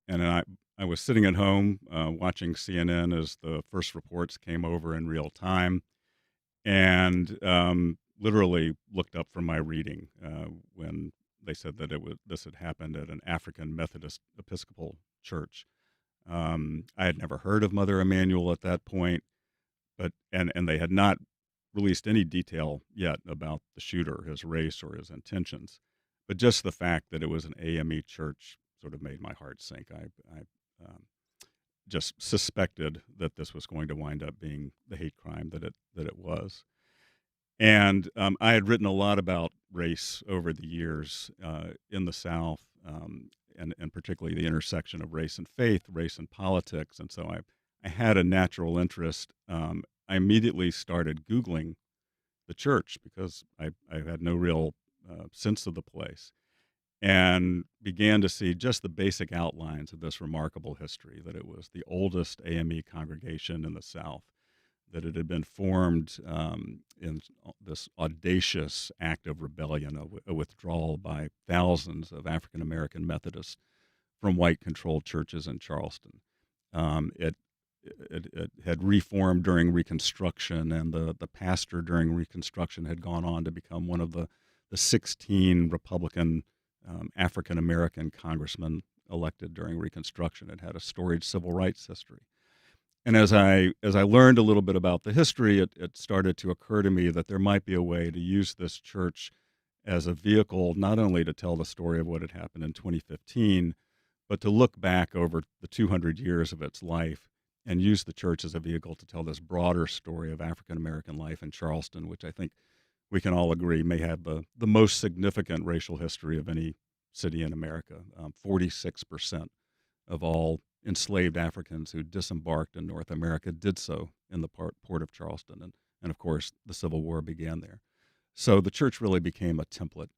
and I was sitting at home watching CNN as the first reports came over in real time, and literally looked up from my reading when they said that this had happened at an African Methodist Episcopal church. I had never heard of Mother Emanuel at that point, but and they had not released any detail yet about the shooter, his race, or his intentions. But just the fact that it was an AME church sort of made my heart sink. I um, just suspected that this was going to wind up being the hate crime that it was. And I had written a lot about race over the years in the South, and particularly the intersection of race and faith, race and politics. And so I had a natural interest. I immediately started Googling the church because I had no real sense of the place, and began to see just the basic outlines of this remarkable history, that it was the oldest AME congregation in the South, that it had been formed in this audacious act of rebellion, a withdrawal by thousands of African American Methodists from white controlled churches in Charleston. It had reformed during Reconstruction, and the pastor during Reconstruction had gone on to become one of the 16 Republican African American congressmen elected during Reconstruction. It had a storied civil rights history. And as I learned a little bit about the history, it started to occur to me that there might be a way to use this church as a vehicle, not only to tell the story of what had happened in 2015, but to look back over the 200 years of its life and use the church as a vehicle to tell this broader story of African American life in Charleston, which I think we can all agree may have the most significant racial history of any city in America. 46% of all enslaved Africans who disembarked in North America did so in the port of Charleston. And of course, the Civil War began there. So the church really became a template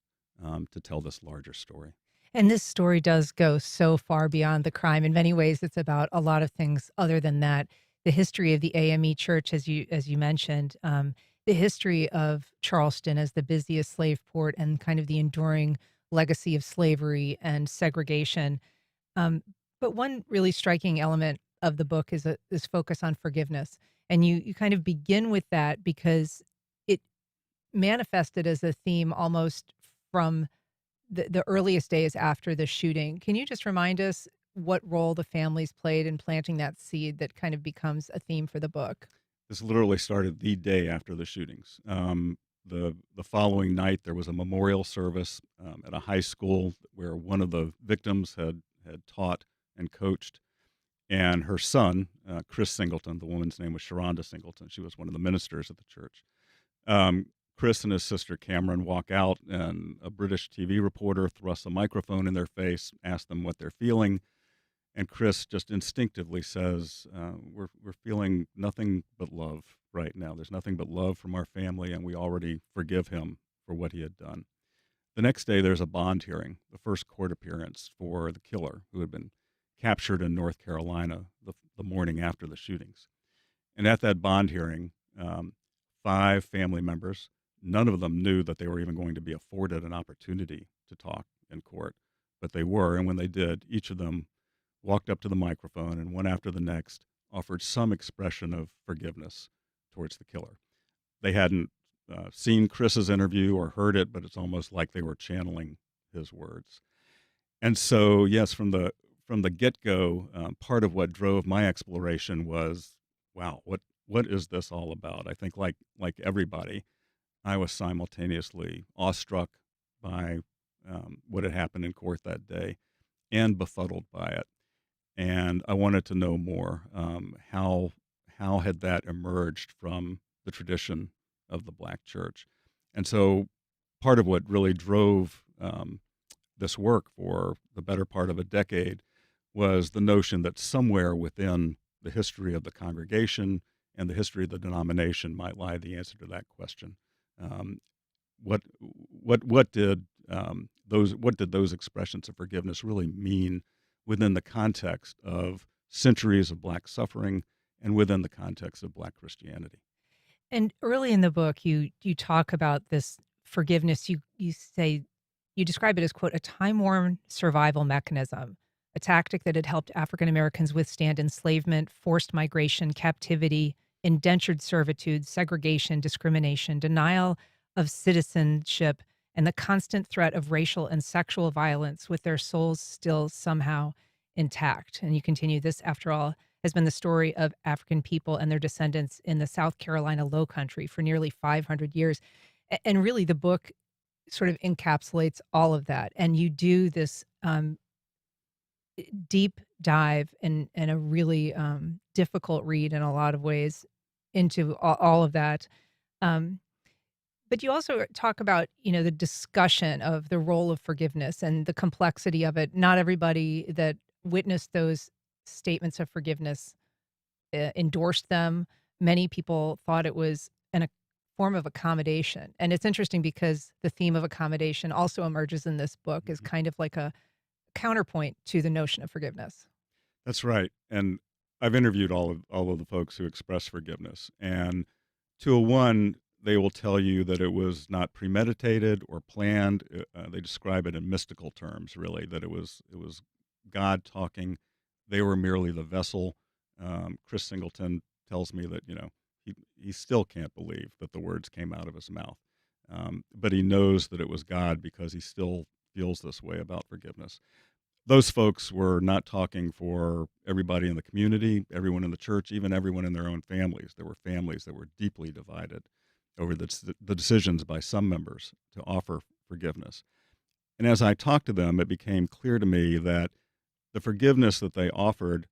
to tell this larger story. And this story does go so far beyond the crime. In many ways, it's about a lot of things other than that. The history of the AME Church, as you mentioned, the history of Charleston as the busiest slave port, and kind of the enduring legacy of slavery and segregation. Um, but one really striking element of the book is this focus on forgiveness, and you kind of begin with that because it manifested as a theme almost from the earliest days after the shooting. Can you just remind us what role the families played in planting that seed that kind of becomes a theme for the book? This literally started the day after the shootings. The following night, there was a memorial service at a high school where one of the victims had taught and coached, and her son, Chris Singleton, the woman's name was Sharonda Singleton. She was one of the ministers at the church. Um, Chris and his sister Cameron walk out, and a British TV reporter thrusts a microphone in their face, asks them what they're feeling, and Chris just instinctively says, we're feeling nothing but love right now. There's nothing but love from our family, and we already forgive him for what he had done." The next day, there's a bond hearing, the first court appearance for the killer who had been captured in North Carolina the morning after the shootings. And at that bond hearing, five family members, none of them knew that they were even going to be afforded an opportunity to talk in court, but they were. And when they did, each of them walked up to the microphone and one after the next offered some expression of forgiveness towards the killer. They hadn't seen Chris's interview or heard it, but it's almost like they were channeling his words. And so, yes, from the get go, part of what drove my exploration was, wow, what is this all about? I think, like everybody, I was simultaneously awestruck by what had happened in court that day, and befuddled by it. And I wanted to know more. How had that emerged from the tradition of the Black church? And so, part of what really drove this work for the better part of a decade was the notion that somewhere within the history of the congregation and the history of the denomination might lie the answer to that question. Um, what did those expressions of forgiveness really mean within the context of centuries of Black suffering and within the context of Black Christianity? And early in the book, you talk about this forgiveness. You describe it as, quote, a time worn survival mechanism. a tactic that had helped African Americans withstand enslavement, forced migration, captivity, indentured servitude, segregation, discrimination, denial of citizenship, and the constant threat of racial and sexual violence with their souls still somehow intact. And you continue, this, after all, has been the story of African people and their descendants in the South Carolina Low Country for nearly 500 years. And really, the book sort of encapsulates all of that. And you do this deep dive and a really difficult read in a lot of ways into all of that. Um, but you also talk about, the discussion of the role of forgiveness and the complexity of it. Not everybody that witnessed those statements of forgiveness endorsed them. Many people thought it was a form of accommodation. And it's interesting because the theme of accommodation also emerges in this book as Mhm. kind of like a counterpoint to the notion of forgiveness. That's right. And I've interviewed all of the folks who express forgiveness, and to a one, they will tell you that it was not premeditated or planned. They describe it in mystical terms, really, that it was God talking. They were merely the vessel. Chris Singleton tells me that he still can't believe that the words came out of his mouth, but he knows that it was God because he still feels this way about forgiveness. Those folks were not talking for everybody in the community, everyone in the church, even everyone in their own families. There were families that were deeply divided over the decisions by some members to offer forgiveness. And as I talked to them, it became clear to me that the forgiveness that they offered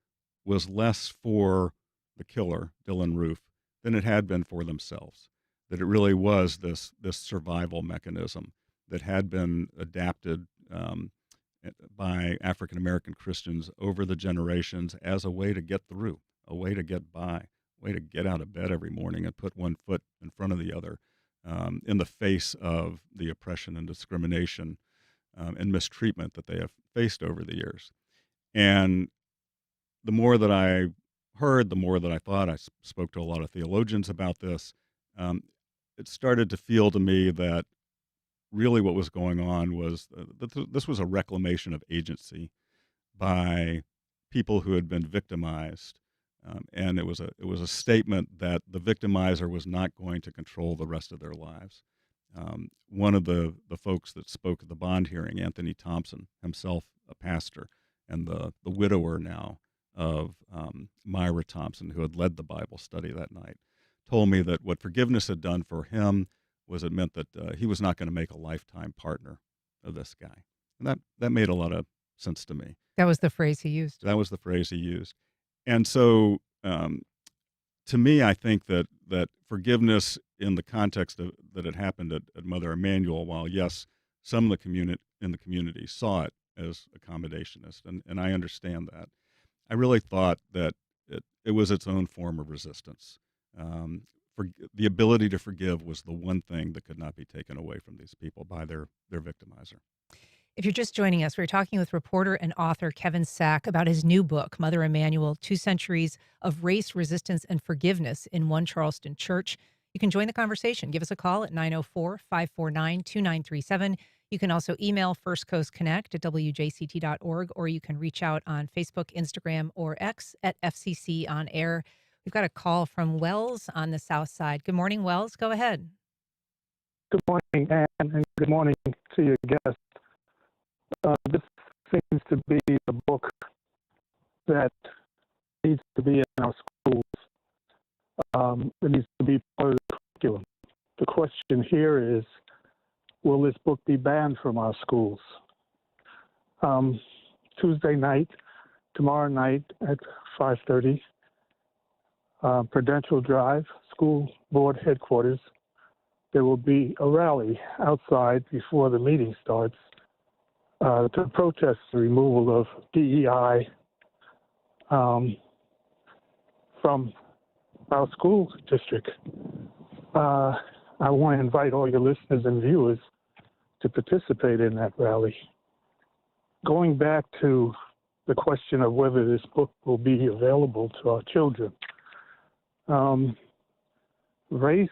was less for the killer, Dylan Roof, than it had been for themselves. That it really was this survival mechanism that had been adapted by African American Christians over the generations as a way to get through, a way to get by, a way to get out of bed every morning and put one foot in front of the other in the face of the oppression and discrimination and mistreatment that they have faced over the years. And the more that I heard, the more that I thought, spoke to a lot of theologians about this. Um, it started to feel to me that really what was going on was this was a reclamation of agency by people who had been victimized, and it was a statement that the victimizer was not going to control the rest of their lives. One of the folks that spoke at the bond hearing, Anthony Thompson, himself a pastor, and the widower now of Myra Thompson, who had led the Bible study that night, told me that what forgiveness had done for him was it meant that he was not going to make a lifetime partner of this guy. And that made a lot of sense to me. That was the phrase he used. That was the phrase he used. And so to me, I think that forgiveness in the context of that it happened at Mother Emanuel, while yes, some of the community saw it as accommodationist, and I understand that. I really thought that it was its own form of resistance. For the ability to forgive was the one thing that could not be taken away from these people by their victimizer. If you're just joining us, we're talking with reporter and author Kevin Sack about his new book, Mother Emanuel, 2 Centuries of Race, Resistance, and Forgiveness in One Charleston Church. You can join the conversation. Give us a call at 904-549-2937. You can also email First Coast Connect at WJCT.org, or you can reach out on Facebook, Instagram, or X at FCC On Air. We've got a call from Wells on the South Side. Good morning, Wells. Go ahead. Good morning, Ann, and good morning to your guest. This seems to be a book that needs to be in our schools. It needs to be part of the curriculum. The question here is, will this book be banned from our schools? Tuesday night, tomorrow night at 5:30, Prudential Drive, school board headquarters, there will be a rally outside before the meeting starts to protest the removal of DEI from our school district. I want to invite all your listeners and viewers to participate in that rally. Going back to the question of whether this book will be available to our children, race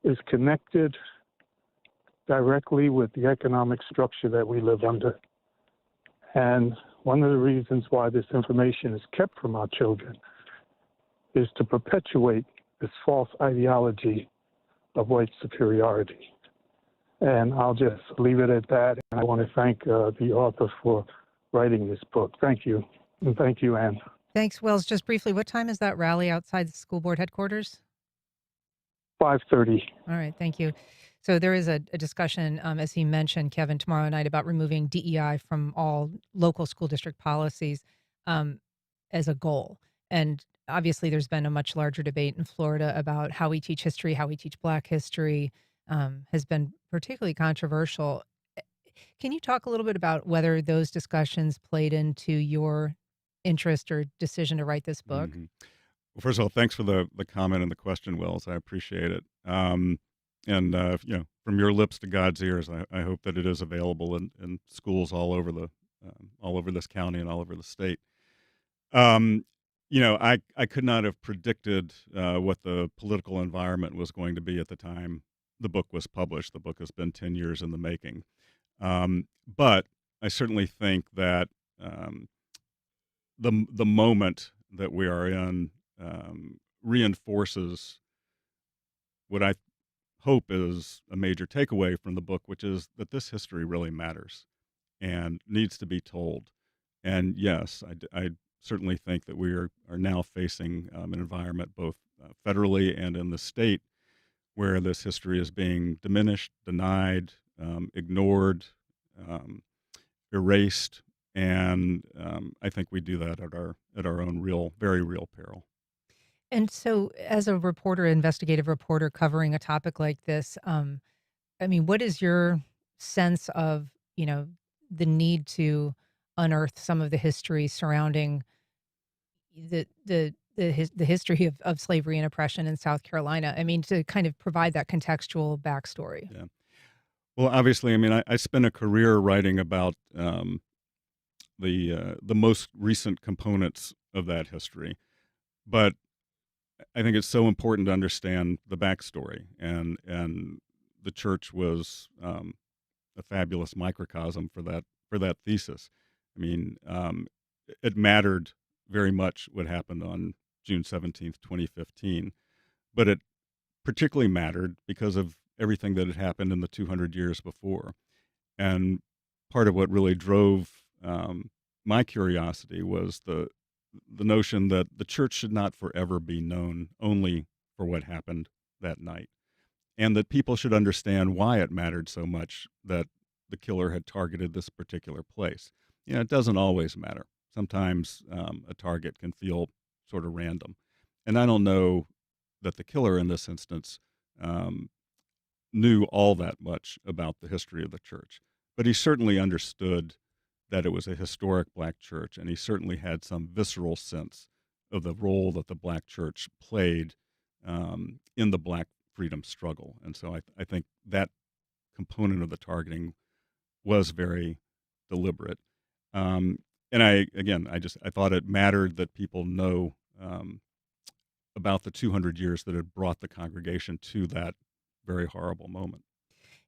is connected directly with the economic structure that we live under. And one of the reasons why this information is kept from our children is to perpetuate this false ideology of white superiority. And I'll just leave it at that. And I want to thank the author for writing this book. Thank you. And thank you, Anne. Thanks, Wells. Just briefly, what time is that rally outside the school board headquarters? 5:30. All right, thank you. So there is a discussion, as he mentioned, Kevin, tomorrow night about removing DEI from all local school district policies as a goal. And obviously, there's been a much larger debate in Florida about how we teach history, how we teach Black history, has been particularly controversial. Can you talk a little bit about whether those discussions played into your interest or decision to write this book? Mhm. Well, first of all, thanks for the comment and the question, Wells. I appreciate it. And from your lips to God's ears, I hope that it is available in schools all over all over this county and all over the state. Um, I could not have predicted what the political environment was going to be at the time the book was published. The book has been 10 years in the making. But I certainly think that the moment that we are in reinforces what I hope is a major takeaway from the book, which is that this history really matters and needs to be told. And yes, I certainly think that we are now facing an environment both federally and in the state where this history is being diminished, denied, ignored, erased, and I think we do that at our own very real peril. And so, as a reporter, investigative reporter covering a topic like this, I mean, what is your sense of, the need to unearth some of the history surrounding the history of slavery and oppression in South Carolina? I mean, to kind of provide that contextual backstory. Yeah. Well, obviously, I mean, I spent a career writing about the most recent components of that history, but I think it's so important to understand the backstory, and the church was a fabulous microcosm for that thesis. I mean, it mattered very much what happened on June 17th, 2015, but it particularly mattered because of everything that had happened in the 200 years before. And part of what really drove my curiosity was the notion that the church should not forever be known only for what happened that night, and that people should understand why it mattered so much that the killer had targeted this particular place. It doesn't always matter. Sometimes a target can feel sort of random. And I don't know that the killer in this instance knew all that much about the history of the church, but he certainly understood that it was a historic Black church, and he certainly had some visceral sense of the role that the Black church played in the Black freedom struggle. And so I think that component of the targeting was very deliberate. And I thought it mattered that people know about the 200 years that had brought the congregation to that very horrible moment.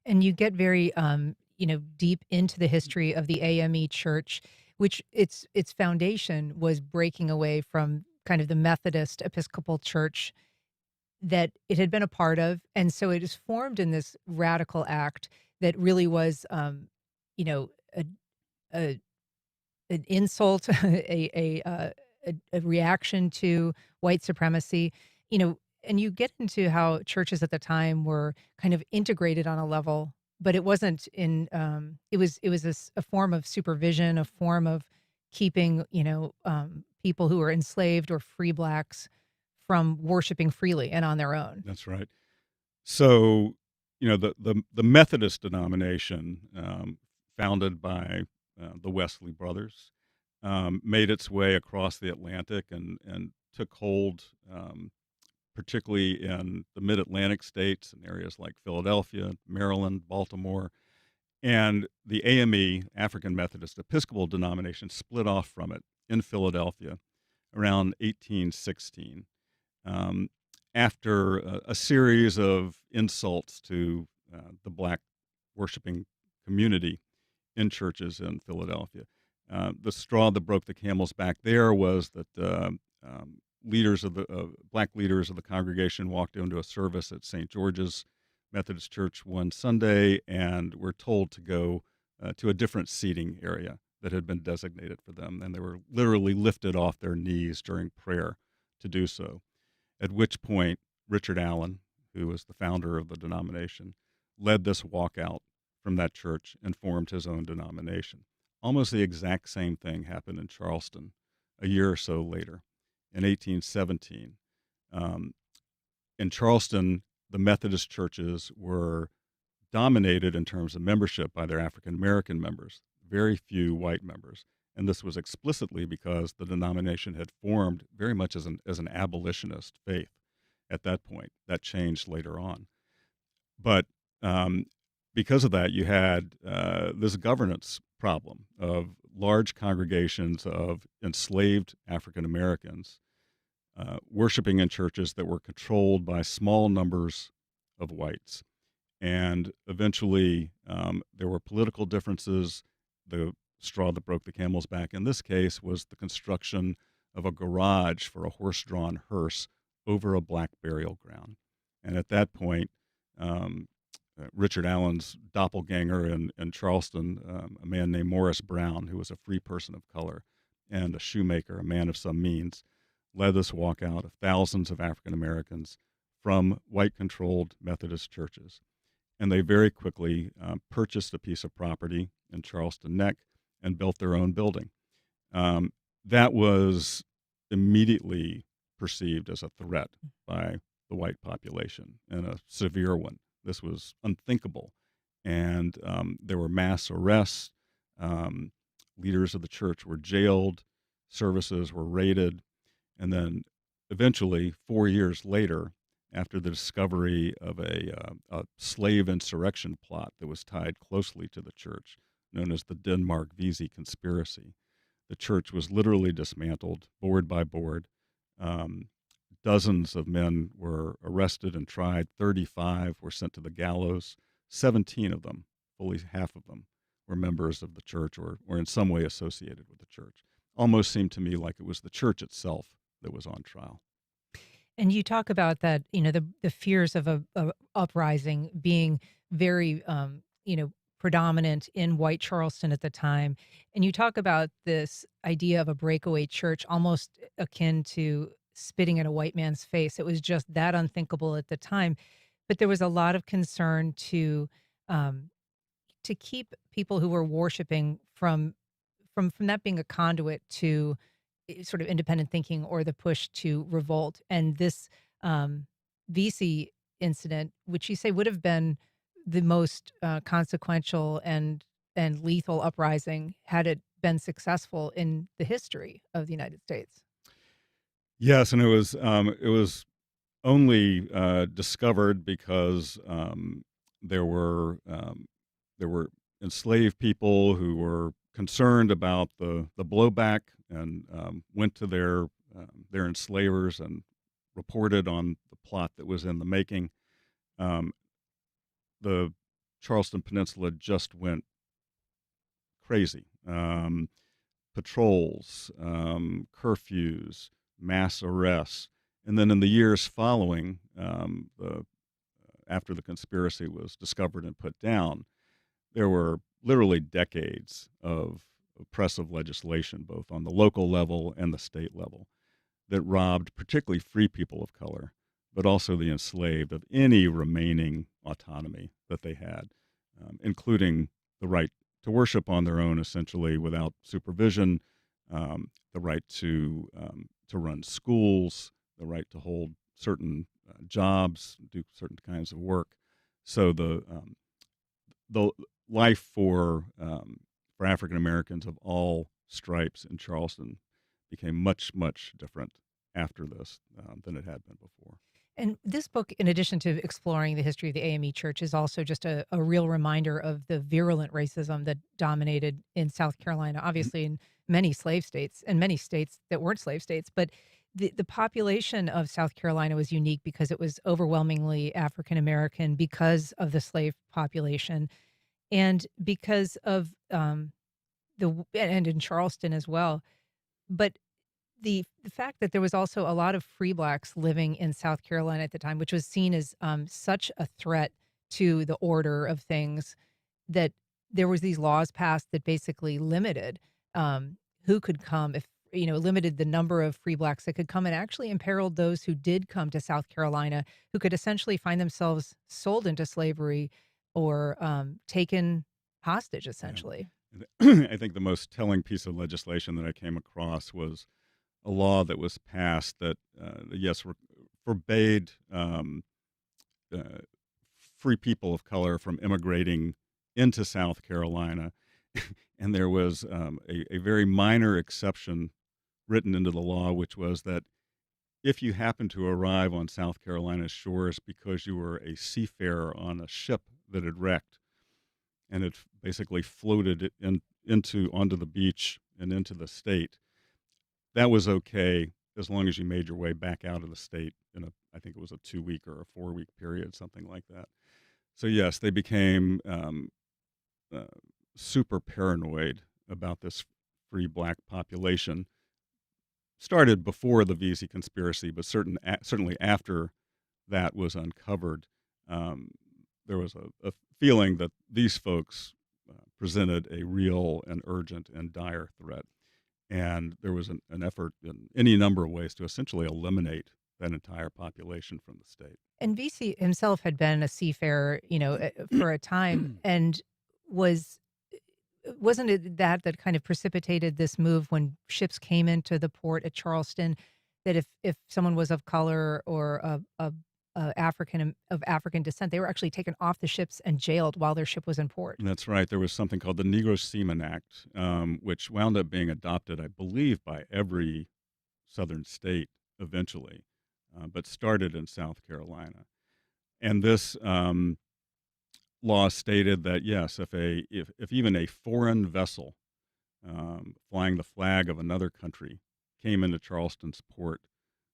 And you get very, deep into the history of the AME Church, which its foundation was breaking away from kind of the Methodist Episcopal Church that it had been a part of, and so it is formed in this radical act that really was, a an insult, a reaction to white supremacy, and you get into how churches at the time were kind of integrated on a level, but it wasn't in. It was a form of supervision, a form of keeping people who were enslaved or free Blacks from worshiping freely and on their own. That's right. So, the Methodist denomination, founded by the Wesley brothers, made its way across the Atlantic and took hold, particularly in the Mid-Atlantic states and areas like Philadelphia, Maryland, Baltimore. And the AME, African Methodist Episcopal denomination, split off from it in Philadelphia around 1816. After a series of insults to the Black worshiping community in churches in Philadelphia. The straw that broke the camel's back there was that leaders of the black leaders of the congregation walked into a service at St. George's Methodist Church one Sunday and were told to go to a different seating area that had been designated for them, and they were literally lifted off their knees during prayer to do so. At which point, Richard Allen, who was the founder of the denomination, led this walkout from that church and formed his own denomination. Almost the exact same thing happened in Charleston a year or so later, in 1817. Um, in Charleston, the Methodist churches were dominated in terms of membership by their African American members, very few white members. And this was explicitly because the denomination had formed very much as an abolitionist faith at that point. That changed later on. But because of that, you had this governance problem of large congregations of enslaved African Americans worshiping in churches that were controlled by small numbers of whites. And eventually, there were political differences. The straw that broke the camel's back in this case was the construction of a garage for a horse-drawn hearse over a black burial ground. And at that point, Richard Allen's doppelganger in Charleston, a man named Morris Brown, who was a free person of color and a shoemaker, a man of some means, led this walkout of thousands of African Americans from white-controlled Methodist churches. And they very quickly purchased a piece of property in Charleston Neck and built their own building. That was immediately perceived as a threat by the white population, and a severe one. This was unthinkable. And there were mass arrests. Leaders of the church were jailed. Services were raided. And then eventually, 4 years later, after the discovery of a slave insurrection plot that was tied closely to the church, known as the Denmark-Vesey conspiracy, the church was literally dismantled, board by board. Dozens of men were arrested and tried. 35 were sent to the gallows. 17 of them, fully half of them, were members of the church or in some way associated with the church. Almost seemed to me like it was the church itself that was on trial. And you talk about that, the fears of a uprising being very, predominant in white Charleston at the time. And you talk about this idea of a breakaway church almost akin to spitting in a white man's face. It was just that unthinkable at the time. But there was a lot of concern to keep people who were worshiping from that being a conduit to sort of independent thinking or the push to revolt. And this VC incident, which you say would have been the most consequential and lethal uprising had it been successful in the history of the United States. Yes, and it was only discovered because there were enslaved people who were concerned about the blowback and went to their enslavers and reported on the plot that was in the making. The Charleston Peninsula just went crazy. Patrols, curfews, mass arrests, and then in the years following, after the conspiracy was discovered and put down, there were literally decades of oppressive legislation, both on the local level and the state level, that robbed particularly free people of color, but also the enslaved of any remaining autonomy that they had, including the right to worship on their own, essentially without supervision, the right to run schools, the right to hold certain jobs, do certain kinds of work. So the life for African Americans of all stripes in Charleston became much, much different after this than it had been before. And this book, in addition to exploring the history of the AME Church, is also just a real reminder of the virulent racism that dominated in South Carolina, obviously in many slave states and many states that weren't slave states. But the population of South Carolina was unique because it was overwhelmingly African American because of the slave population and because of and in Charleston as well. But the fact that there was also a lot of free blacks living in South Carolina at the time, which was seen as such a threat to the order of things, that there was these laws passed that basically limited who could come, if limited the number of free blacks that could come, and actually imperiled those who did come to South Carolina, who could essentially find themselves sold into slavery or taken hostage, Yeah. essentially. I think the most telling piece of legislation that I came across was a law that was passed that, yes, forbade uh, free people of color from immigrating into South Carolina. And there was a very minor exception written into the law, which was that if you happened to arrive on South Carolina's shores because you were a seafarer on a ship that had wrecked and it basically floated onto the beach and into the state, that was okay as long as you made your way back out of the state I think it was a 2-week or a 4-week period, something like that. So yes, they became uh, super paranoid about this free black population. Started before the VC conspiracy, but certainly after that was uncovered, um, there was a feeling that these folks presented a real and urgent and dire threat. And there was an effort in any number of ways to essentially eliminate that entire population from the state. And VC himself had been a seafarer, for a time, and was wasn't it that kind of precipitated this move when ships came into the port at Charleston, that if someone was of color or of African descent, they were actually taken off the ships and jailed while their ship was in port. That's right. There was something called the Negro Seaman Act, which wound up being adopted, I believe, by every southern state eventually, but started in South Carolina. And this law stated that yes, if even a foreign vessel flying the flag of another country came into Charleston's port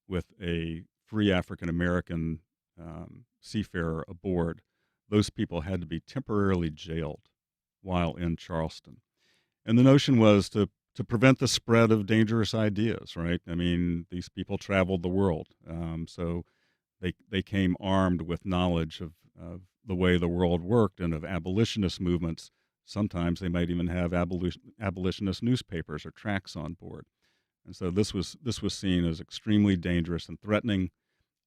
with a free African American seafarer aboard, those people had to be temporarily jailed while in Charleston. And the notion was to prevent the spread of dangerous ideas, right? I mean, these people traveled the world, so they came armed with knowledge of the way the world worked and of abolitionist movements. Sometimes they might even have abolitionist newspapers or tracts on board. And so this was seen as extremely dangerous and threatening,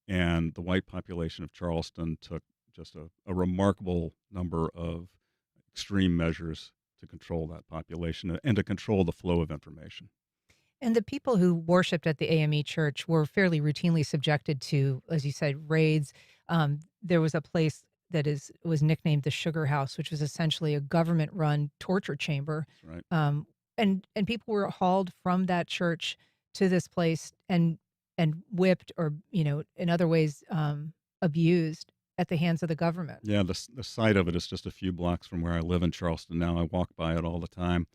and the white population of Charleston took just a remarkable number of extreme measures to control that population and to control the flow of information. And the people who worshiped at the AME church were fairly routinely subjected to, as you said, raids. There was a place that was nicknamed the Sugar House, which was essentially a government-run torture chamber. That's right. And people were hauled from that church to this place and whipped or in other ways abused at the hands of the government. Yeah, the site of it is just a few blocks from where I live in Charleston now. I walk by it all the time,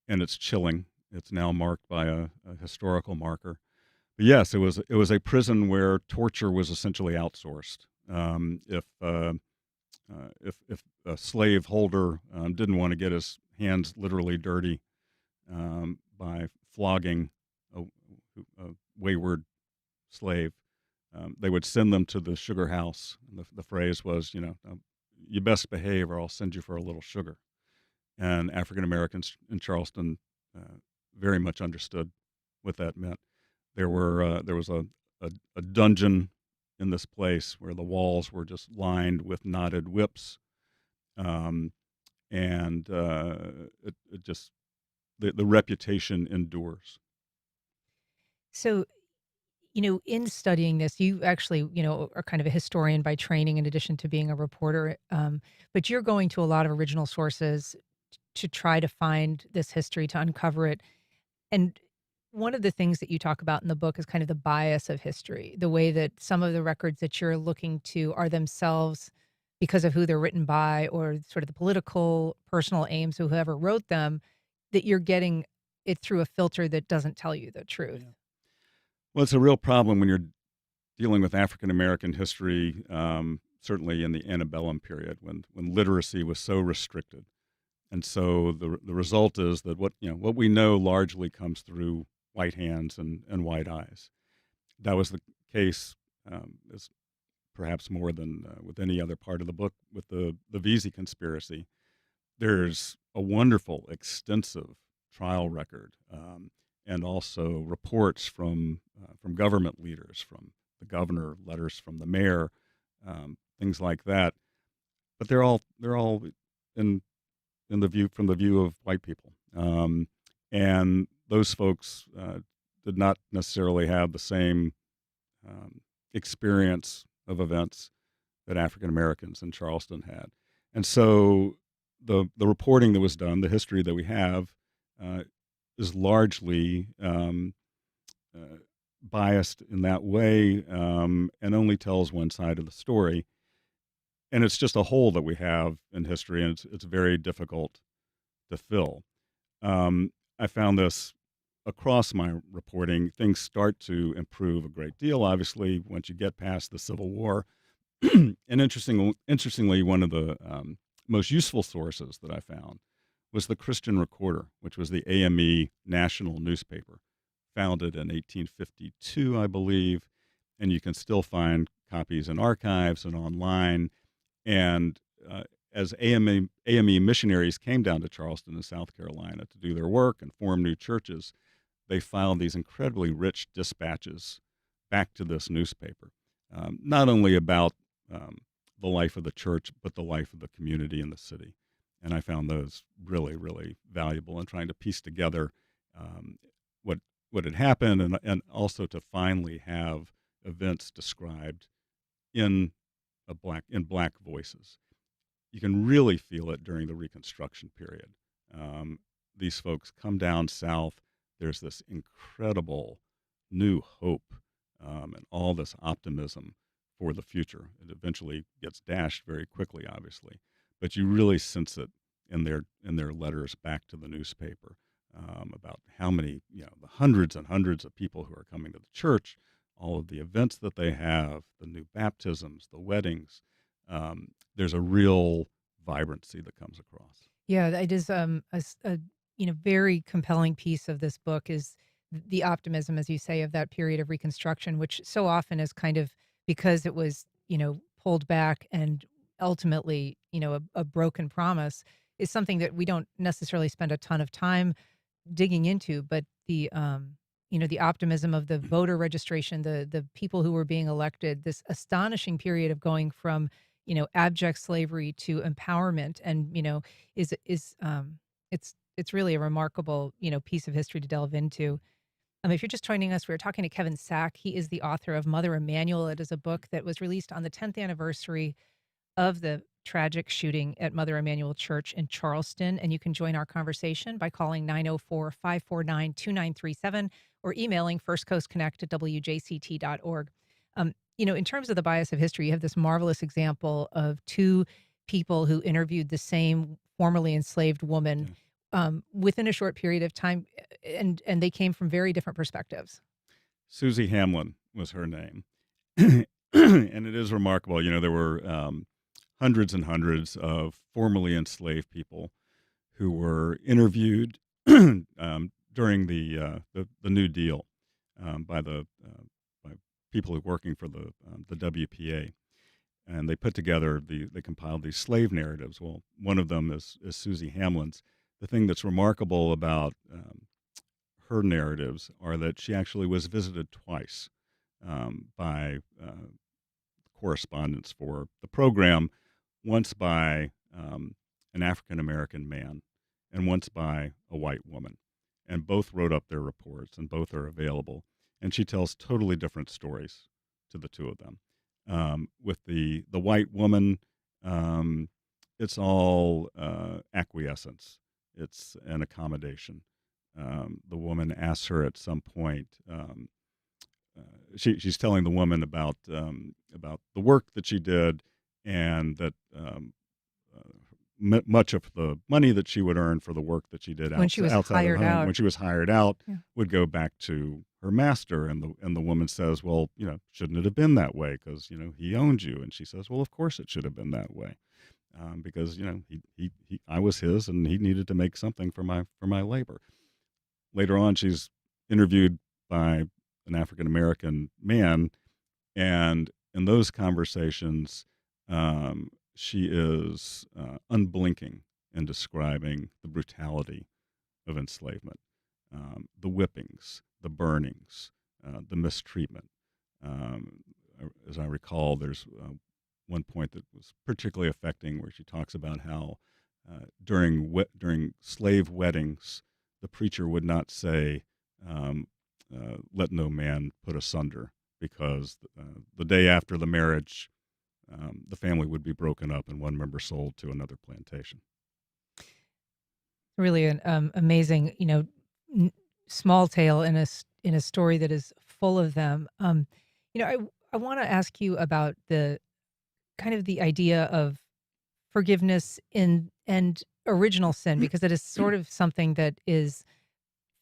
and it's chilling. It's now marked by a historical marker. But yes, it was a prison where torture was essentially outsourced. If a slave holder didn't want to get his hands literally dirty by flogging a wayward slave, they would send them to the sugar house. And the phrase was, you best behave or I'll send you for a little sugar. And African Americans in Charleston very much understood what that meant. There was a dungeon in this place where the walls were just lined with knotted whips, and it just the reputation endures. So, in studying this, you actually, are kind of a historian by training in addition to being a reporter. But you're going to a lot of original sources to try to find this history, to uncover it. And one of the things that you talk about in the book is kind of the bias of history, the way that some of the records that you're looking to are themselves, because of who they're written by or sort of the political, personal aims of whoever wrote them, that you're getting it through a filter that doesn't tell you the truth. Yeah. Well, it's a real problem when you're dealing with African American history, certainly in the antebellum period when literacy was so restricted. And so the result is that what we know largely comes through white hands and white eyes. That was the case, as perhaps more than with any other part of the book, with the Vesey conspiracy. There's a wonderful, extensive trial record, and also reports from government leaders, from the governor, letters from the mayor, things like that. But they're all in in the view from the view of white people, and those folks did not necessarily have the same experience of events that African Americans in Charleston had. And so the reporting that was done, the history that we have, uh, is largely biased in that way, and only tells one side of the story. And it's just a hole that we have in history, and it's very difficult to fill. I found this across my reporting. Things start to improve a great deal, obviously, once you get past the Civil War. And interestingly, one of the most useful sources that I found was the Christian Recorder, which was the AME national newspaper, founded in 1852, I believe, and you can still find copies in archives and online. And as AME missionaries came down to Charleston in South Carolina to do their work and form new churches, they filed these incredibly rich dispatches back to this newspaper, not only about the life of the church, but the life of the community in the city. And I found those really, really valuable in trying to piece together what had happened, and also to finally have events described in black voices. You can really feel it during the Reconstruction period. These folks come down south. There's this incredible new hope, and all this optimism for the future. It eventually gets dashed very quickly, obviously, but you really sense it in their letters back to the newspaper, about how many, the hundreds and hundreds of people who are coming to the church, all of the events that they have, the new baptisms, the weddings. There's a real vibrancy that comes across. Yeah, it is a very compelling piece of this book is the optimism, as you say, of that period of Reconstruction, which so often is kind of because it was pulled back and ultimately a broken promise is something that we don't necessarily spend a ton of time digging into, but the optimism of the voter registration, the people who were being elected, this astonishing period of going from abject slavery to empowerment, and it's really a remarkable piece of history to delve into. If you're just joining us, we're talking to Kevin Sack. He is the author of Mother Emanuel. It is a book that was released on the 10th anniversary of the tragic shooting at Mother Emanuel Church in Charleston. And you can join our conversation by calling 904-549-2937 or emailing firstcoastconnect@wjct.org. In terms of the bias of history, you have this marvelous example of two people who interviewed the same formerly enslaved woman within a short period of time, and they came from very different perspectives. Susie Hamlin was her name. And it is remarkable. There were hundreds and hundreds of formerly enslaved people who were interviewed during the New Deal by people who were working for the WPA, and they compiled these slave narratives. Well, one of them is Susie Hamlin's. The thing that's remarkable about her narratives are that she actually was visited twice by correspondents for the program, once by an African American man and once by a white woman. And both wrote up their reports, and both are available. And she tells totally different stories to the two of them. With the white woman, it's all acquiescence. It's an accommodation. The woman asks her at some point. She's telling the woman about the work that she did, and that much of the money that she would earn for the work that she did When she was outside of hired the home, out. when she was hired out, Yeah. would go back to her master. And the woman says, "Well, shouldn't it have been that way? Because he owned you." And she says, "Well, of course it should have been that way." because I was his, and he needed to make something for my labor. Later on, she's interviewed by an African American man, and in those conversations, she is unblinking in describing the brutality of enslavement, the whippings, the burnings, the mistreatment. Um, as I recall, there's one point that was particularly affecting where she talks about how during slave weddings, the preacher would not say, let no man put asunder, because the day after the marriage, the family would be broken up and one member sold to another plantation. Really an amazing, n- small tale in a story that is full of them. I want to ask you about the kind of the idea of forgiveness in and original sin, because it is sort of something that is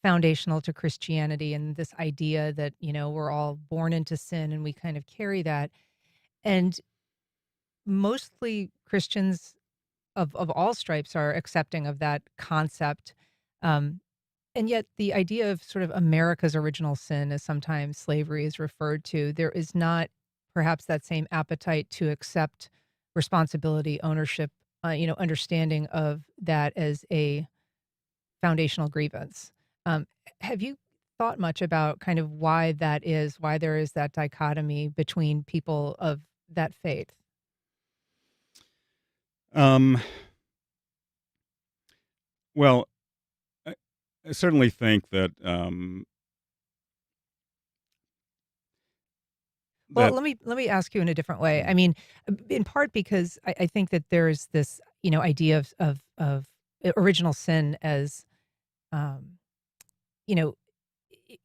foundational to Christianity, and this idea that we're all born into sin and we kind of carry that. And mostly Christians of all stripes are accepting of that concept. Um, and yet the idea of sort of America's original sin, as sometimes slavery is referred to, there is not perhaps that same appetite to accept responsibility, ownership, understanding of that as a foundational grievance. Um, have you thought much about kind of why that is, why there is that dichotomy between people of that faith? Um, well, I, I certainly think that Well, that let me ask you in a different way. mm, I mean, in part because I think that there's this, idea of original sin as, um, you know,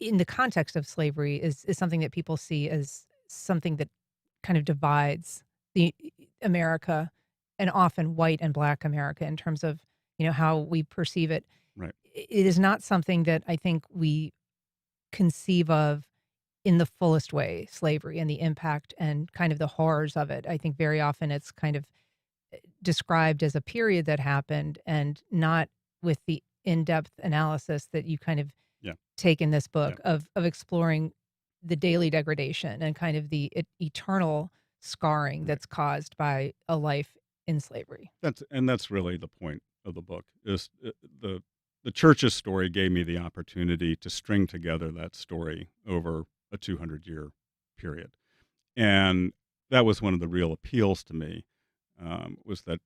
in the context of slavery is something that people see as something that kind of divides the America, and often white and black America, in terms of how we perceive it. right, It is not something that I think we conceive of in the fullest way, slavery and the impact and kind of the horrors of it. I think very often it's kind of described as a period that happened, and not with the in-depth analysis that you kind of yeah, take in this yeah, book of exploring the daily degradation and kind of the eternal scarring right. that's caused by a life in slavery. That's really the point of the book. Is the church's story gave me the opportunity to string together that story over a 200-year period, and that was one of the real appeals to me. Was that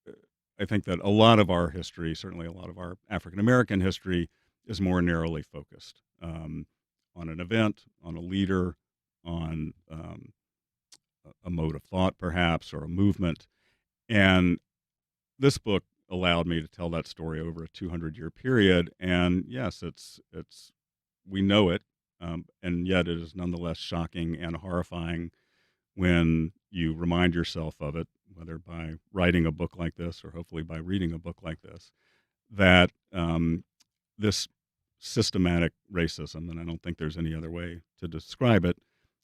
uh, I think that a lot of our history, certainly a lot of our African American history, is more narrowly focused on an event, on a leader, on a mode of thought, perhaps, or a movement. And this book allowed me to tell that story over a 200-year period. And yes, it's we know it, and yet it is nonetheless shocking and horrifying when you remind yourself of it, whether by writing a book like this or hopefully by reading a book like this, that this systematic racism, and I don't think there's any other way to describe it,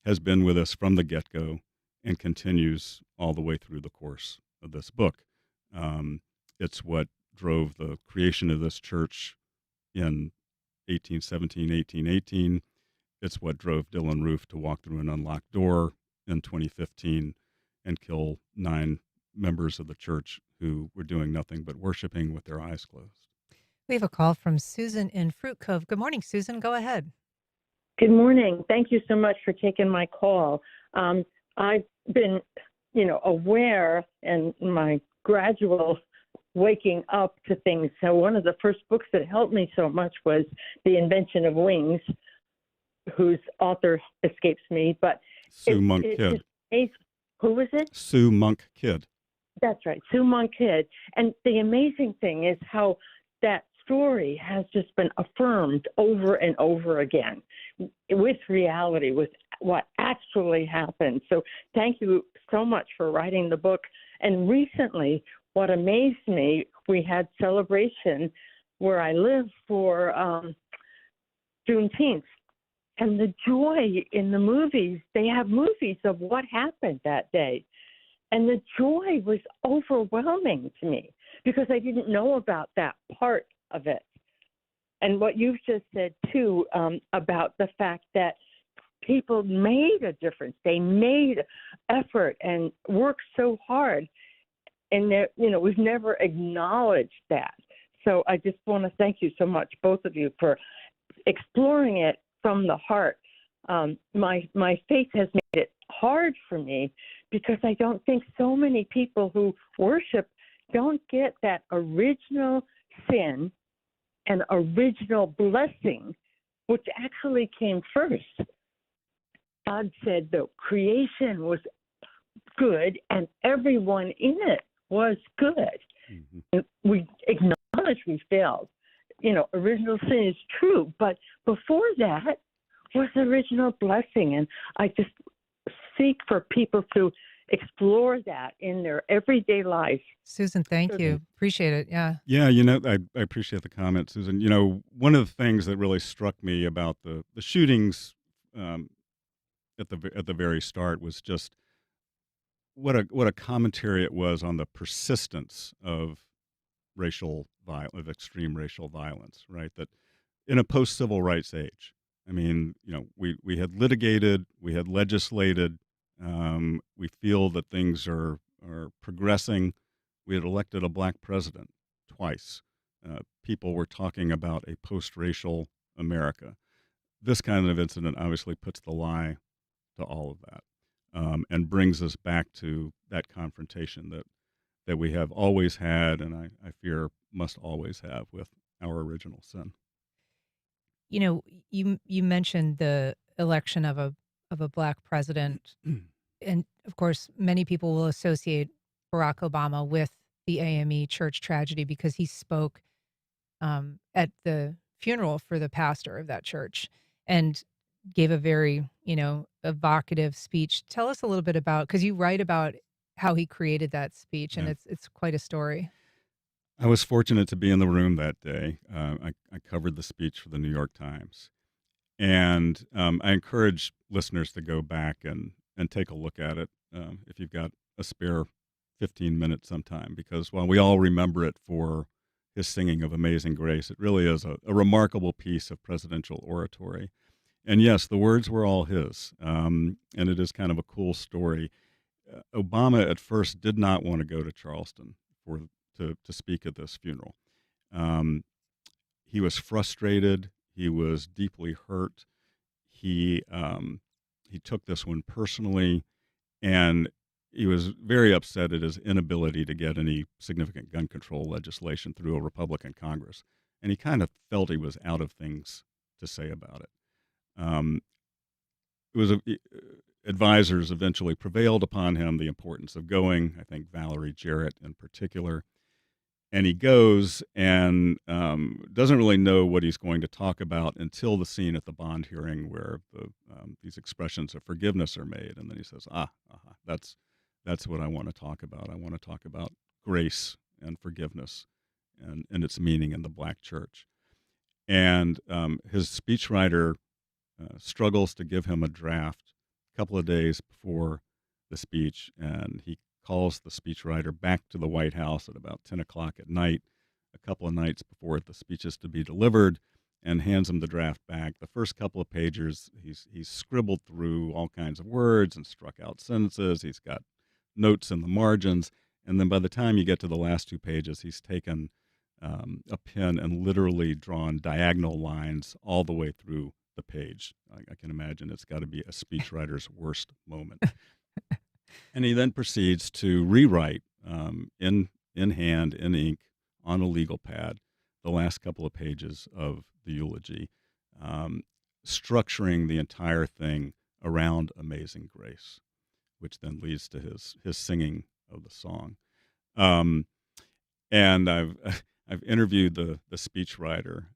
has been with us from the get go and continues all the way through the course of this book. Um, it's what drove the creation of this church in 1817, 1818. It's what drove Dylan Roof to walk through an unlocked door in 2015 and kill 9 members of the church who were doing nothing but worshiping with their eyes closed. We have a call from Susan in Fruit Cove. Good morning, Susan. Go ahead. Good morning. Thank you so much for taking my call. I've been, aware in my gradual waking up to things. So one of the first books that helped me so much was The Invention of Wings, whose author escapes me, but Sue Monk Kidd. Who was it? Sue Monk Kidd. That's right, Sue Monk Kidd. And the amazing thing is how that story has just been affirmed over and over again with reality, with what actually happened. So thank you so much for writing the book. And recently, what amazed me, we had celebration where I live for Juneteenth. And the joy in the movies, they have movies of what happened that day. And the joy was overwhelming to me because I didn't know about that part of it. And what you've just said, too, about the fact that people made a difference. They made effort and worked so hard. And, we've never acknowledged that. So I just want to thank you so much, both of you, for exploring it from the heart. My faith has made it hard for me because I don't think so many people who worship don't get that original sin and original blessing, which actually came first. God said the creation was good and everyone in it was good. Mm-hmm. We acknowledge we failed. Original sin is true, but before that was the original blessing. And I just seek for people to explore that in their everyday life. Susan, thank you. Appreciate it. Yeah. Yeah, I appreciate the comment, Susan. One of the things that really struck me about the shootings at the very start was just what a commentary it was on the persistence of extreme racial violence, right? That in a post-civil rights age, I mean, we had litigated, we had legislated, we feel that things are progressing. We had elected a black president twice. People were talking about a post-racial America. This kind of incident obviously puts the lie to all of that, and brings us back to that confrontation that we have always had, and I fear must always have, with our original sin. You mentioned the election of a black president, and of course, many people will associate Barack Obama with the AME church tragedy because he spoke at the funeral for the pastor of that church and gave a very, evocative speech. Tell us a little bit about, because you write about how he created that speech, and it's quite a story. I was fortunate to be in the room that day. I covered the speech for the New York Times, and I encourage listeners to go back and take a look at it if you've got a spare 15 minutes sometime, because while we all remember it for his singing of Amazing Grace, it really is a remarkable piece of presidential oratory. And yes, the words were all his, and it is kind of a cool story. Obama at first did not want to go to Charleston to speak at this funeral. He was frustrated. He was deeply hurt. He took this one personally, and he was very upset at his inability to get any significant gun control legislation through a Republican Congress. And he kind of felt he was out of things to say about it. Advisors eventually prevailed upon him the importance of going, I think Valerie Jarrett in particular. And he goes and doesn't really know what he's going to talk about until the scene at the bond hearing where these expressions of forgiveness are made. And then he says, that's what I want to talk about. I want to talk about grace and forgiveness and its meaning in the black church. And his speechwriter struggles to give him a draft a couple of days before the speech, and he calls the speechwriter back to the White House at about 10 o'clock at night, a couple of nights before the speech is to be delivered, and hands him the draft back. The first couple of pages, he's scribbled through all kinds of words and struck out sentences. He's got notes in the margins, and then by the time you get to the last 2 pages, he's taken a pen and literally drawn diagonal lines all the way through the page. I can imagine it's got to be a speechwriter's worst moment. And he then proceeds to rewrite in hand, in ink, on a legal pad, the last couple of pages of the eulogy, structuring the entire thing around Amazing Grace, which then leads to his singing of the song. And I've interviewed the speechwriter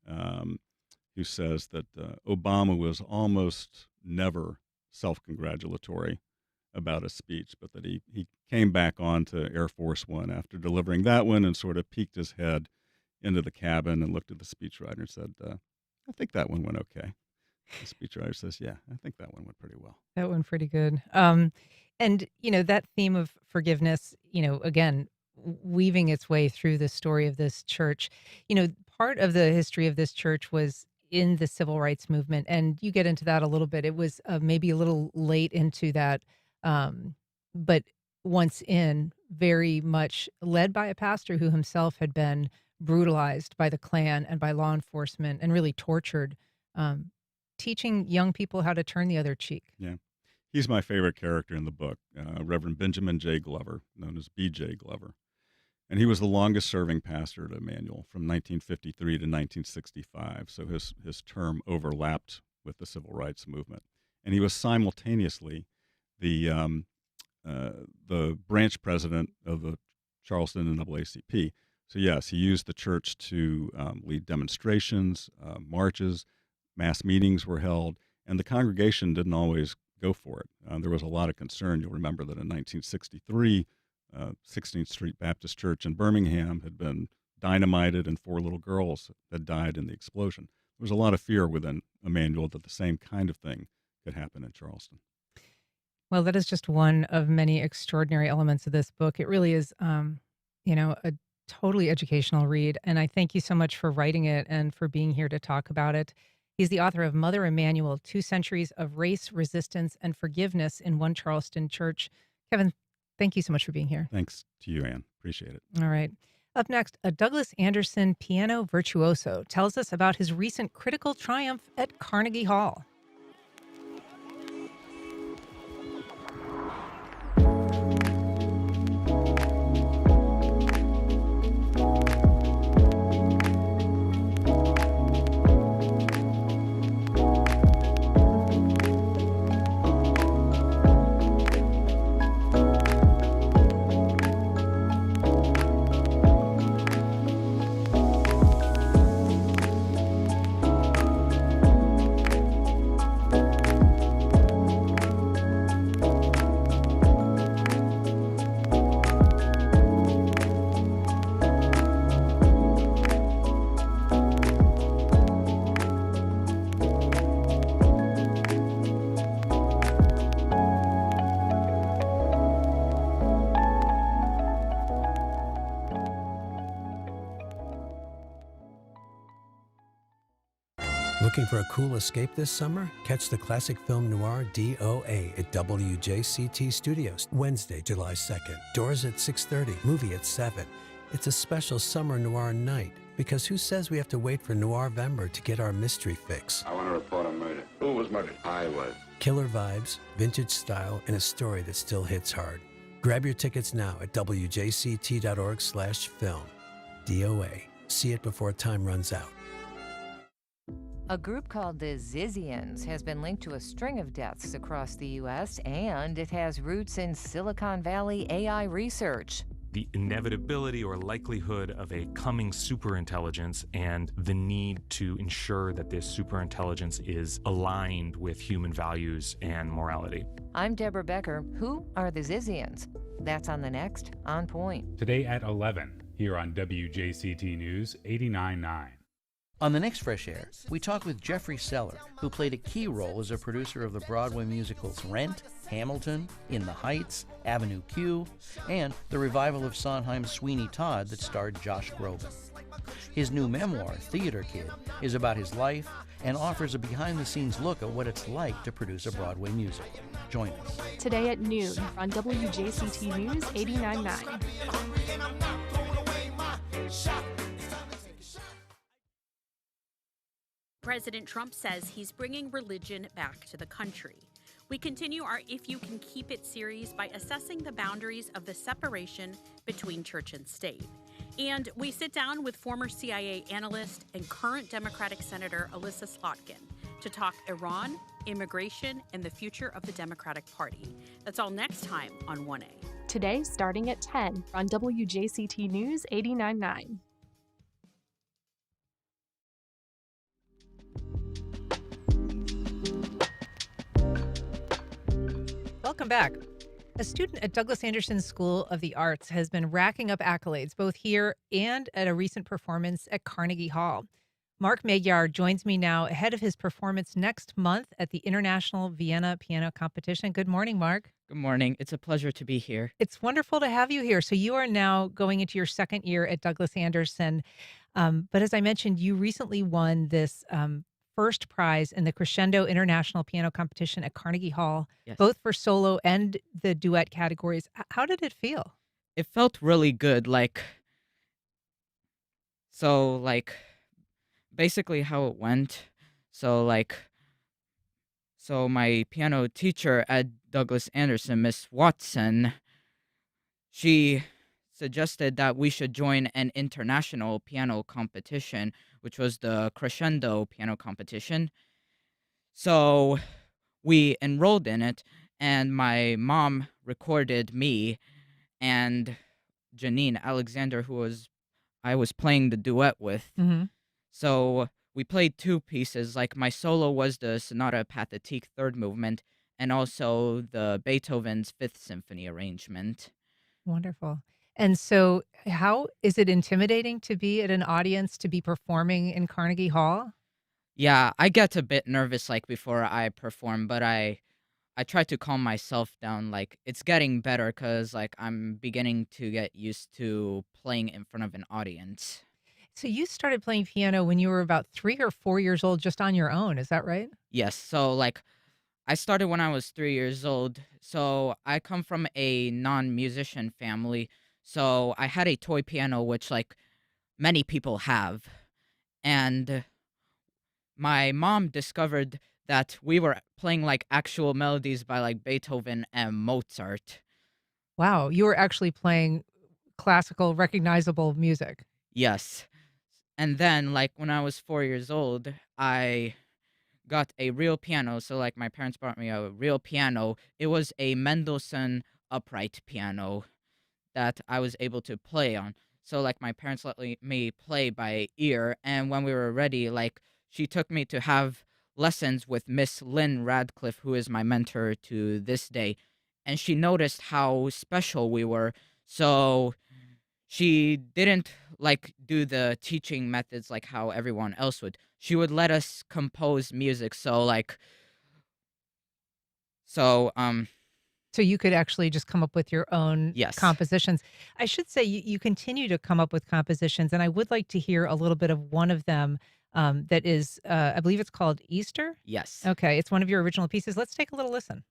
who says that Obama was almost never self-congratulatory about a speech, but that he came back on to Air Force One after delivering that one and sort of peeked his head into the cabin and looked at the speechwriter and said, I think that one went okay. The speechwriter says, yeah, I think that one went pretty well. That one pretty good. And that theme of forgiveness, again, weaving its way through the story of this church. Part of the history of this church was in the civil rights movement, and you get into that a little bit. It was maybe a little late into that, but once in, very much led by a pastor who himself had been brutalized by the Klan and by law enforcement and really tortured, teaching young people how to turn the other cheek. Yeah. He's my favorite character in the book, Reverend Benjamin J. Glover, known as B.J. Glover. And he was the longest serving pastor at Emanuel from 1953 to 1965. So his term overlapped with the civil rights movement. And he was simultaneously the branch president of the Charleston NAACP. So yes, he used the church to lead demonstrations, marches, mass meetings were held, and the congregation didn't always go for it. There was a lot of concern. You'll remember that in 1963, 16th Street Baptist Church in Birmingham had been dynamited and 4 little girls had died in the explosion. There was a lot of fear within Emanuel that the same kind of thing could happen in Charleston. Well, that is just one of many extraordinary elements of this book. It really is, a totally educational read. And I thank you so much for writing it and for being here to talk about it. He's the author of Mother Emanuel, 2 Centuries of Race, Resistance, and Forgiveness in One Charleston Church. Kevin, thank you so much for being here. Thanks to you, Ann. Appreciate it. All right. Up next, a Douglas Anderson piano virtuoso tells us about his recent critical triumph at Carnegie Hall. Looking for a cool escape this summer? Catch the classic film noir DOA at WJCT Studios, Wednesday, July 2nd. Doors at 6:30, movie at 7. It's a special summer noir night, because who says we have to wait for Noirvember to get our mystery fix? I want to report a murder. Who was murdered? I was. Killer vibes, vintage style, and a story that still hits hard. Grab your tickets now at wjct.org/film. DOA. See it before time runs out. A group called the Zizians has been linked to a string of deaths across the U.S., and it has roots in Silicon Valley AI research. The inevitability or likelihood of a coming superintelligence and the need to ensure that this superintelligence is aligned with human values and morality. I'm Deborah Becker. Who are the Zizians? That's on the next On Point. Today at 11, here on WJCT News 89.9. On the next Fresh Air, we talk with Jeffrey Seller, who played a key role as a producer of the Broadway musicals Rent, Hamilton, In the Heights, Avenue Q, and the revival of Sondheim's Sweeney Todd that starred Josh Groban. His new memoir, Theater Kid, is about his life and offers a behind-the-scenes look at what it's like to produce a Broadway musical. Join us. Today at noon on WJCT News 89.9. President Trump says he's bringing religion back to the country. We continue our If You Can Keep It series by assessing the boundaries of the separation between church and state. And we sit down with former CIA analyst and current Democratic Senator Elissa Slotkin to talk Iran, immigration, and the future of the Democratic Party. That's all next time on 1A. Today, starting at 10 on WJCT News 89.9. Welcome back. A student at Douglas Anderson School of the Arts has been racking up accolades both here and at a recent performance at Carnegie Hall. Mark Magyar joins me now ahead of his performance next month at the International Vienna Piano Competition. Good morning, Mark. Good morning. It's a pleasure to be here. It's wonderful to have you here. So you are now going into your second year at Douglas Anderson. But as I mentioned, you recently won this first prize in the Crescendo International Piano Competition at Carnegie Hall, Yes. both for solo and the duet categories. How did it feel? It felt really good. So, basically how it went. So my piano teacher at Douglas Anderson, Miss Watson, she suggested that we should join an international piano competition, which was the Crescendo Piano Competition. So we enrolled in it, and my mom recorded me and Janine Alexander, I was playing the duet with. Mm-hmm. So we played two pieces. Like, my solo was the Sonata Pathétique third movement, and also the Beethoven's Fifth Symphony arrangement. Wonderful. And so how is it intimidating to be at an audience, to be performing in Carnegie Hall? Yeah, I get a bit nervous before I perform, but I try to calm myself down. It's getting better because I'm beginning to get used to playing in front of an audience. So you started playing piano when you were about 3 or 4 years old, just on your own. Is that right? Yes, so I started when I was 3 years old. So I come from a non-musician family. So I had a toy piano, which many people have. And my mom discovered that we were playing actual melodies by Beethoven and Mozart. Wow, you were actually playing classical, recognizable music. Yes. And then when I was 4 years old, I got a real piano. So my parents bought me a real piano. It was a Mendelssohn upright piano that I was able to play on. So my parents let me play by ear, and when we were ready, she took me to have lessons with Miss Lynn Radcliffe, who is my mentor to this day. And she noticed how special we were. So she didn't do the teaching methods like how everyone else would. She would let us compose music. So you could actually just come up with your own Yes. compositions. I should say you continue to come up with compositions, and I would like to hear a little bit of one of them that is, I believe it's called Easter. Yes. Okay, it's one of your original pieces. Let's take a little listen.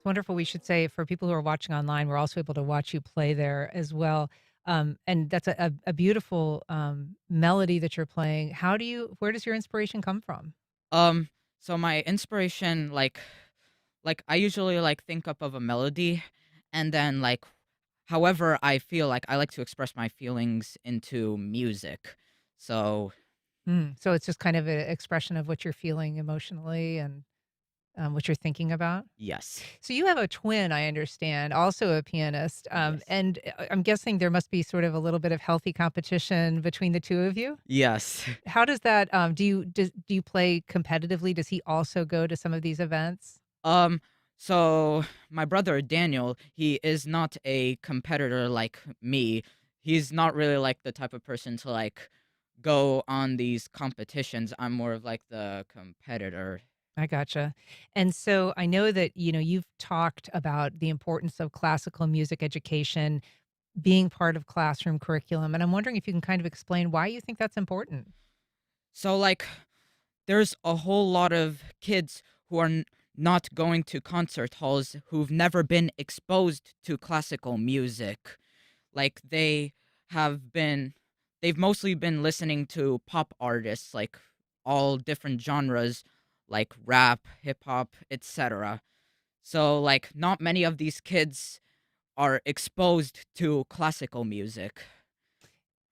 Wonderful. We should say, for people who are watching online, we're also able to watch you play there as well. And that's a beautiful melody that you're playing. Where does your inspiration come from? So my inspiration, I usually think up of a melody, and then however I feel, I like to express my feelings into music. So So it's just kind of an expression of what you're feeling emotionally and what you're thinking about. yes. So you have a twin, I understand, also a pianist. Yes. And I'm guessing there must be sort of a little bit of healthy competition between the two of you. Yes. How does that, do you play competitively? Does he also go to some of these events? So my brother Daniel, he is not a competitor like me. He's not really the type of person to go on these competitions. I'm more of the competitor. I gotcha. And so I know that, you've talked about the importance of classical music education being part of classroom curriculum. And I'm wondering if you can kind of explain why you think that's important. So there's a whole lot of kids who are not going to concert halls, who've never been exposed to classical music. They've mostly been listening to pop artists, all different genres, like rap, hip hop, etc. So not many of these kids are exposed to classical music.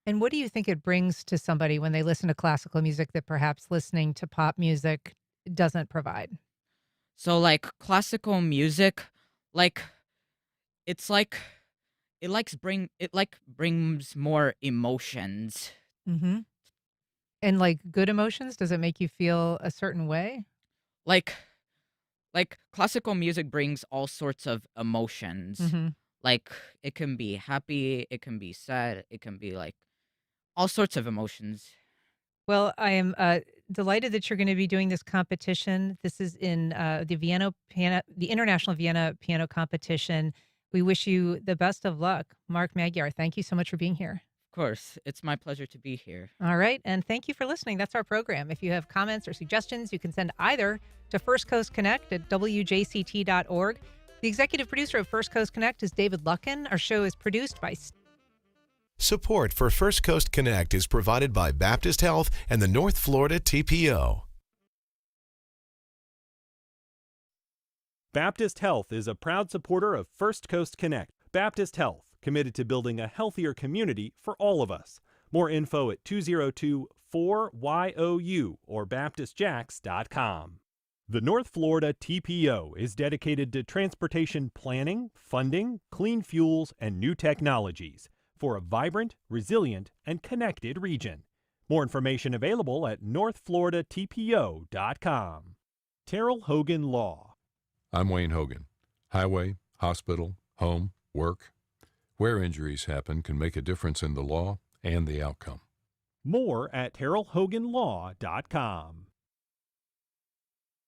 And what do you think it brings to somebody when they listen to classical music that perhaps listening to pop music doesn't provide? So like classical music, like it's like it like brings more emotions. Hmm. And like good emotions, does it make you feel a certain way? Like classical music brings all sorts of emotions. Hmm. Like it can be happy, it can be sad, it can be like all sorts of emotions. Well, I am delighted that you're going to be doing this competition. This is in the International Vienna Piano Competition. We wish you the best of luck. Mark Magyar, thank you so much for being here. Of course, it's my pleasure to be here. All right. And thank you for listening. That's our program. If you have comments or suggestions, you can send either to First Coast Connect at WJCT.org. The executive producer of First Coast Connect is David Luckin. Our show is produced by Support for First Coast Connect is provided by Baptist Health and the North Florida TPO. Baptist Health is a proud supporter of First Coast Connect. Baptist Health, committed to building a healthier community for all of us. More info at 202-4YOU or baptistjacks.com. The North Florida TPO is dedicated to transportation planning, funding, clean fuels, and new technologies for a vibrant, resilient, and connected region. More information available at northfloridatpo.com. Terrell Hogan Law. I'm Wayne Hogan. Highway, hospital, home, work. Where injuries happen can make a difference in the law and the outcome. More at terrellhoganlaw.com.